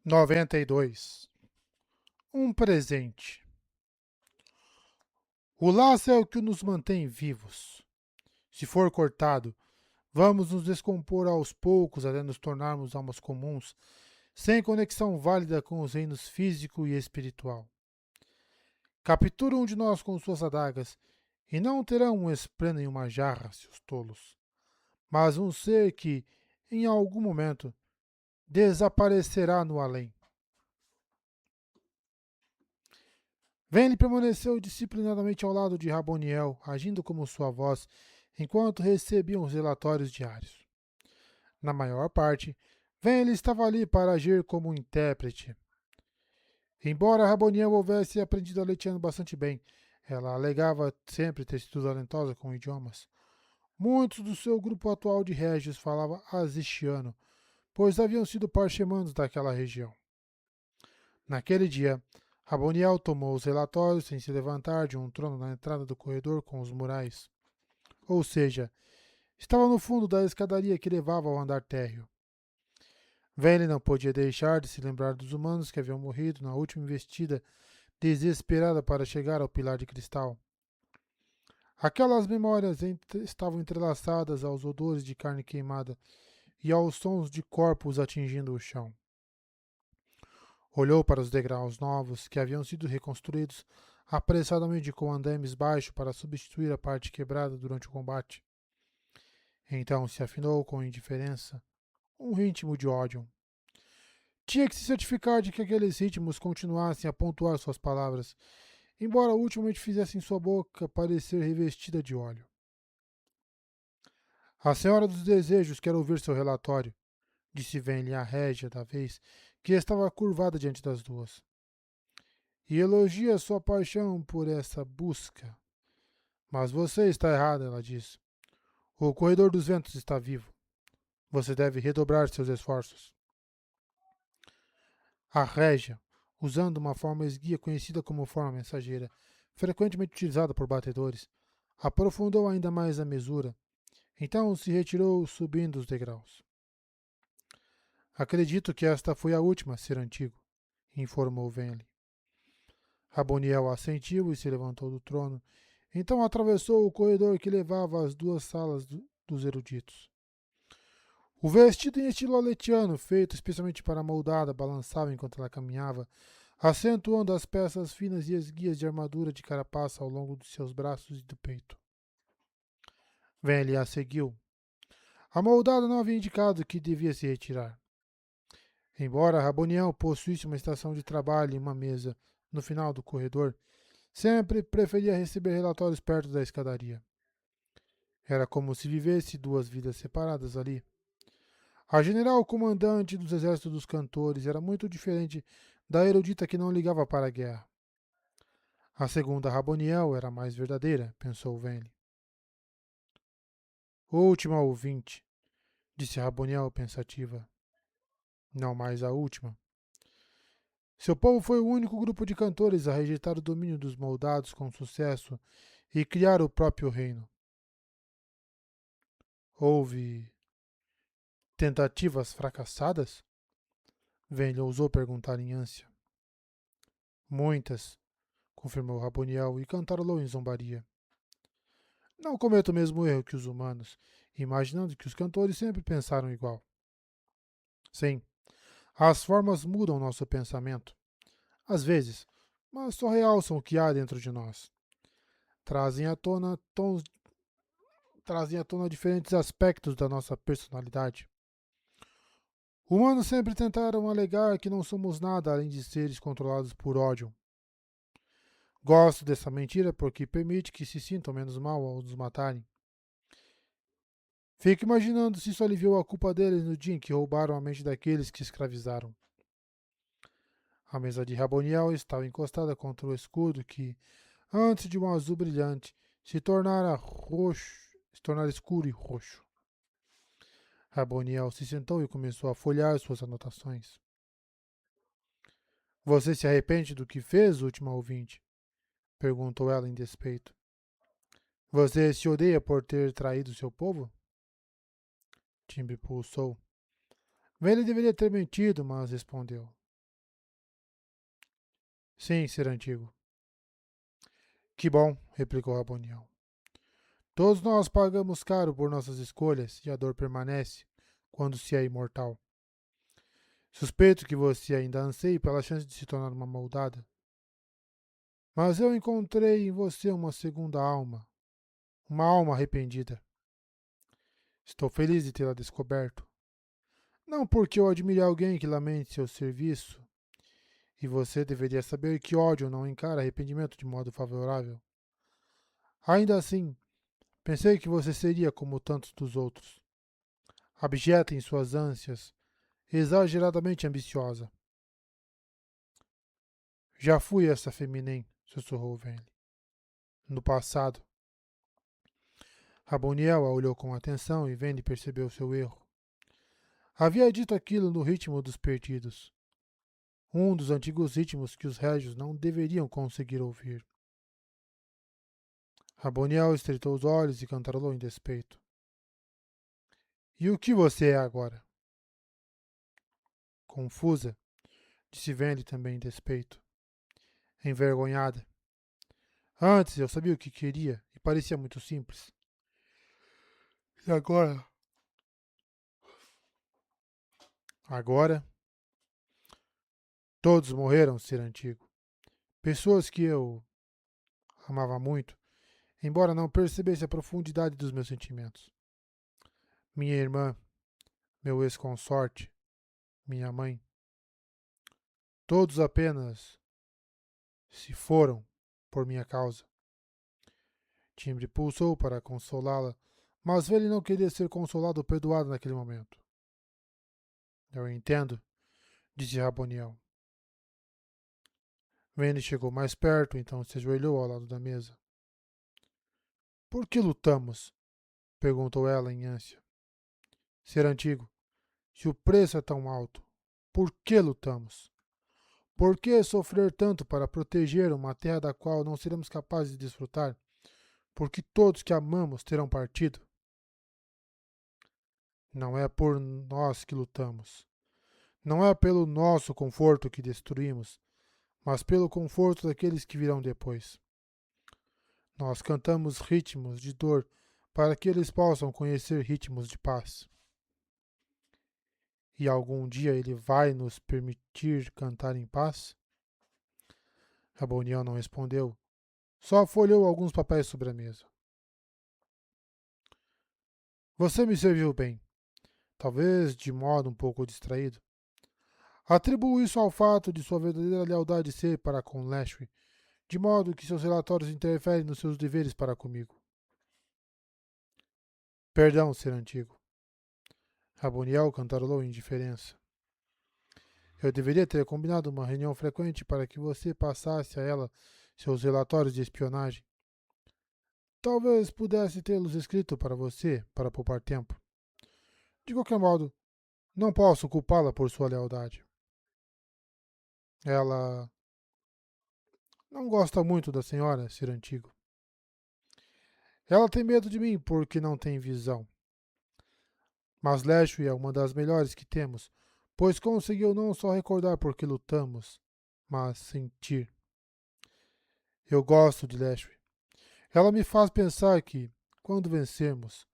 92. Um presente. O laço é o que nos mantém vivos. Se for cortado, vamos nos descompor aos poucos até nos tornarmos almas comuns, sem conexão válida com os reinos físico e espiritual. Captura um de nós com suas adagas, e não terão um esplêndido em uma jarra, seus tolos, mas um ser que, em algum momento, desaparecerá no além. Vayne permaneceu disciplinadamente ao lado de Raboniel, agindo como sua voz, enquanto recebiam os relatórios diários. Na maior parte, Vayne estava ali para agir como um intérprete. Embora Raboniel houvesse aprendido aletiano bastante bem, ela alegava sempre ter sido talentosa com idiomas. Muitos do seu grupo atual de régios falavam azistiano, pois haviam sido parchemandos daquela região. Naquele dia, Raboniel tomou os relatórios sem se levantar de um trono na entrada do corredor com os murais. Ou seja, estava no fundo da escadaria que levava ao andar térreo. Vayne não podia deixar de se lembrar dos humanos que haviam morrido na última investida desesperada para chegar ao pilar de cristal. Aquelas memórias estavam entrelaçadas aos odores de carne queimada e aos sons de corpos atingindo o chão. Olhou para os degraus novos que haviam sido reconstruídos apressadamente com andames baixos para substituir a parte quebrada durante o combate. Então se afinou com indiferença, um ritmo de ódio. Tinha que se certificar de que aqueles ritmos continuassem a pontuar suas palavras, embora ultimamente fizessem sua boca parecer revestida de óleo. A senhora dos desejos quer ouvir seu relatório, disse Vayne à régia da vez, que estava curvada diante das duas. E elogia sua paixão por essa busca. Mas você está errada, ela disse. O corredor dos ventos está vivo. Você deve redobrar seus esforços. A régia, usando uma forma esguia conhecida como forma mensageira, frequentemente utilizada por batedores, aprofundou ainda mais a mesura. Então se retirou subindo os degraus. Acredito que esta foi a última, ser antigo, informou Venli. Raboniel assentiu e se levantou do trono. Então atravessou o corredor que levava às duas salas dos eruditos. O vestido em estilo aletiano, feito especialmente para a moldada, balançava enquanto ela caminhava, acentuando as peças finas e esguias de armadura de carapaça ao longo de seus braços e do peito. Venli a seguiu. A moldada não havia indicado que devia se retirar. Embora Raboniel possuísse uma estação de trabalho e uma mesa no final do corredor, sempre preferia receber relatórios perto da escadaria. Era como se vivesse duas vidas separadas ali. A general comandante dos exércitos dos cantores era muito diferente da erudita que não ligava para a guerra. A segunda Raboniel era mais verdadeira, pensou Venli. Última ouvinte, disse Raboniel pensativa. Não mais a última. Seu povo foi o único grupo de cantores a rejeitar o domínio dos moldados com sucesso e criar o próprio reino. Houve tentativas fracassadas? Venli ousou perguntar em ânsia. Muitas, confirmou Raboniel e cantarolou em zombaria. Não cometo o mesmo erro que os humanos, imaginando que os cantores sempre pensaram igual. Sim, as formas mudam nosso pensamento. Às vezes, mas só realçam o que há dentro de nós. Trazem à tona diferentes aspectos da nossa personalidade. Humanos sempre tentaram alegar que não somos nada além de seres controlados por ódio. Gosto dessa mentira porque permite que se sintam menos mal ao nos matarem. Fico imaginando se isso aliviou a culpa deles no dia em que roubaram a mente daqueles que escravizaram. A mesa de Raboniel estava encostada contra o escudo que, antes de um azul brilhante, se tornara escuro e roxo. Raboniel se sentou e começou a folhear suas anotações. Você se arrepende do que fez, última ouvinte? Perguntou ela em despeito. Você se odeia por ter traído seu povo? Timbre pulsou. Ele deveria ter mentido, mas respondeu. Sim, ser antigo. Que bom, replicou Raboniel. Todos nós pagamos caro por nossas escolhas e a dor permanece quando se é imortal. Suspeito que você ainda anseie pela chance de se tornar uma moldada. Mas eu encontrei em você uma segunda alma, uma alma arrependida. Estou feliz de tê-la descoberto. Não porque eu admire alguém que lamente seu serviço, e você deveria saber que ódio não encara arrependimento de modo favorável. Ainda assim, pensei que você seria como tantos dos outros, abjeta em suas ânsias, exageradamente ambiciosa. Já fui essa feminem, sussurrou Venli. No passado. Raboniel a olhou com atenção e Venli percebeu seu erro. Havia dito aquilo no ritmo dos perdidos, um dos antigos ritmos que os régios não deveriam conseguir ouvir. Raboniel estreitou os olhos e cantarolou em despeito. E o que você é agora? Confusa, disse Venli também em despeito. Envergonhada. Antes eu sabia o que queria e parecia muito simples. E agora? Agora? Todos morreram, ser antigo. Pessoas que eu amava muito, embora não percebesse a profundidade dos meus sentimentos. Minha irmã, meu ex-consorte, minha mãe. Todos apenas se foram por minha causa. Timbre pulsou para consolá-la, mas ele não queria ser consolado ou perdoado naquele momento. Eu entendo, disse Raboniel. Vene chegou mais perto, então se ajoelhou ao lado da mesa. Por que lutamos? Perguntou ela em ânsia. Ser antigo, se o preço é tão alto, por que lutamos? Por que sofrer tanto para proteger uma terra da qual não seremos capazes de desfrutar? Porque todos que amamos terão partido? Não é por nós que lutamos. Não é pelo nosso conforto que destruímos, mas pelo conforto daqueles que virão depois. Nós cantamos ritmos de dor para que eles possam conhecer ritmos de paz. E algum dia ele vai nos permitir cantar em paz? Raboniel não respondeu, só folheou alguns papéis sobre a mesa. Você me serviu bem, talvez de modo um pouco distraído. Atribuo isso ao fato de sua verdadeira lealdade ser para com Lashway, de modo que seus relatórios interferem nos seus deveres para comigo. Perdão, ser antigo. Raboniel cantarolou em indiferença. Eu deveria ter combinado uma reunião frequente para que você passasse a ela seus relatórios de espionagem. Talvez pudesse tê-los escrito para você, para poupar tempo. De qualquer modo, não posso culpá-la por sua lealdade. Ela não gosta muito da senhora, ser antigo. Ela tem medo de mim porque não tem visão. Mas Lashway é uma das melhores que temos, pois conseguiu não só recordar por que lutamos, mas sentir. Eu gosto de Lashway. Ela me faz pensar que, quando vencermos,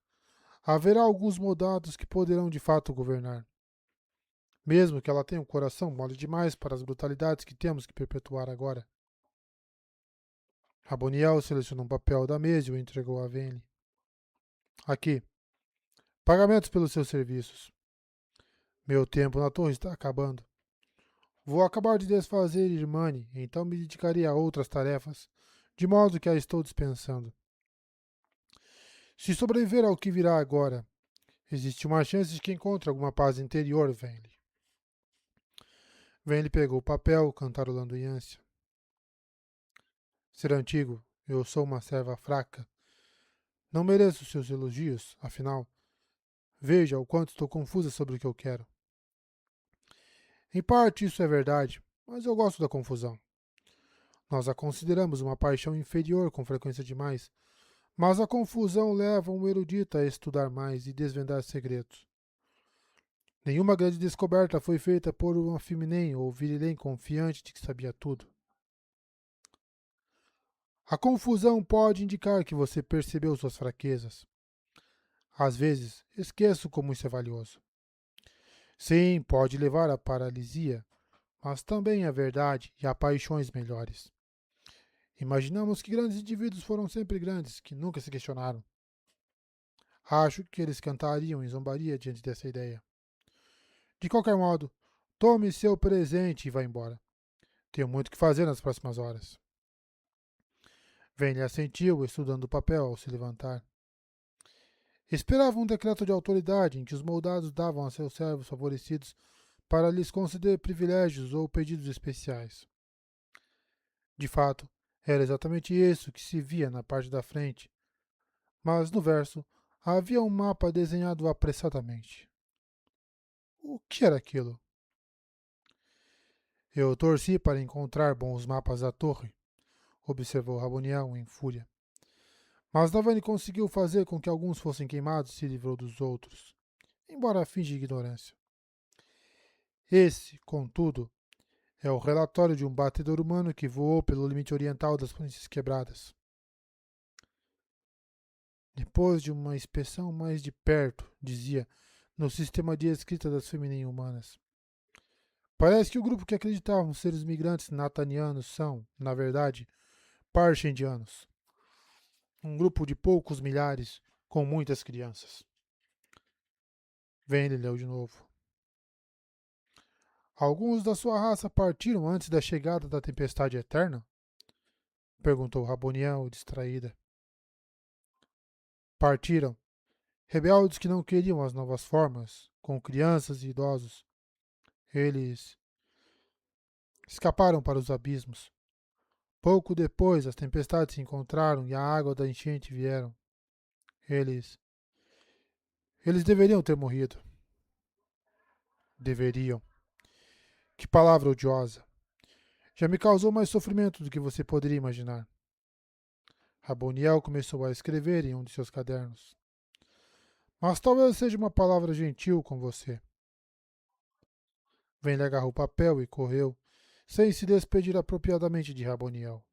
haverá alguns moldados que poderão de fato governar. Mesmo que ela tenha um coração mole demais para as brutalidades que temos que perpetuar agora. Raboniel selecionou um papel da mesa e o entregou a Venli. Aqui. Pagamentos pelos seus serviços. Meu tempo na torre está acabando. Vou acabar de desfazer Irmane, então me dedicarei a outras tarefas, de modo que a estou dispensando. Se sobreviver ao que virá agora, existe uma chance de que encontre alguma paz interior, Venli. Venli pegou o papel, cantarolando em ânsia. Ser antigo, eu sou uma serva fraca. Não mereço seus elogios, afinal. Veja o quanto estou confusa sobre o que eu quero. Em parte isso é verdade, mas eu gosto da confusão. Nós a consideramos uma paixão inferior com frequência demais, mas a confusão leva um erudito a estudar mais e desvendar segredos. Nenhuma grande descoberta foi feita por uma feminine ou virilém confiante de que sabia tudo. A confusão pode indicar que você percebeu suas fraquezas. Às vezes, esqueço como isso é valioso. Sim, pode levar à paralisia, mas também à verdade e a paixões melhores. Imaginamos que grandes indivíduos foram sempre grandes, que nunca se questionaram. Acho que eles cantariam em zombaria diante dessa ideia. De qualquer modo, tome seu presente e vá embora. Tenho muito o que fazer nas próximas horas. Vane assentiu, estudando o papel ao se levantar. Esperava um decreto de autoridade em que os moldados davam a seus servos favorecidos para lhes conceder privilégios ou pedidos especiais. De fato, era exatamente isso que se via na parte da frente, mas no verso havia um mapa desenhado apressadamente. O que era aquilo? Eu torci para encontrar bons mapas da torre, observou Raboniel em fúria. Mas Navani conseguiu fazer com que alguns fossem queimados e se livrou dos outros, embora finja ignorância. Esse, contudo, é o relatório de um batedor humano que voou pelo limite oriental das planícies quebradas. Depois de uma inspeção mais de perto, dizia, no sistema de escrita das feminin humanas. Parece que o grupo que acreditavam ser os migrantes natanianos são, na verdade, parchendianos. Um grupo de poucos milhares, com muitas crianças. Vane leu de novo. Alguns da sua raça partiram antes da chegada da tempestade eterna? Perguntou Raboniel, distraída. Partiram. Rebeldes que não queriam as novas formas, com crianças e idosos. Eles escaparam para os abismos. Pouco depois, as tempestades se encontraram e a água da enchente vieram. Eles deveriam ter morrido. Deveriam. Que palavra odiosa. Já me causou mais sofrimento do que você poderia imaginar. Raboniel começou a escrever em um de seus cadernos. Mas talvez seja uma palavra gentil com você. Vane agarrou o papel e correu, sem se despedir apropriadamente de Raboniel.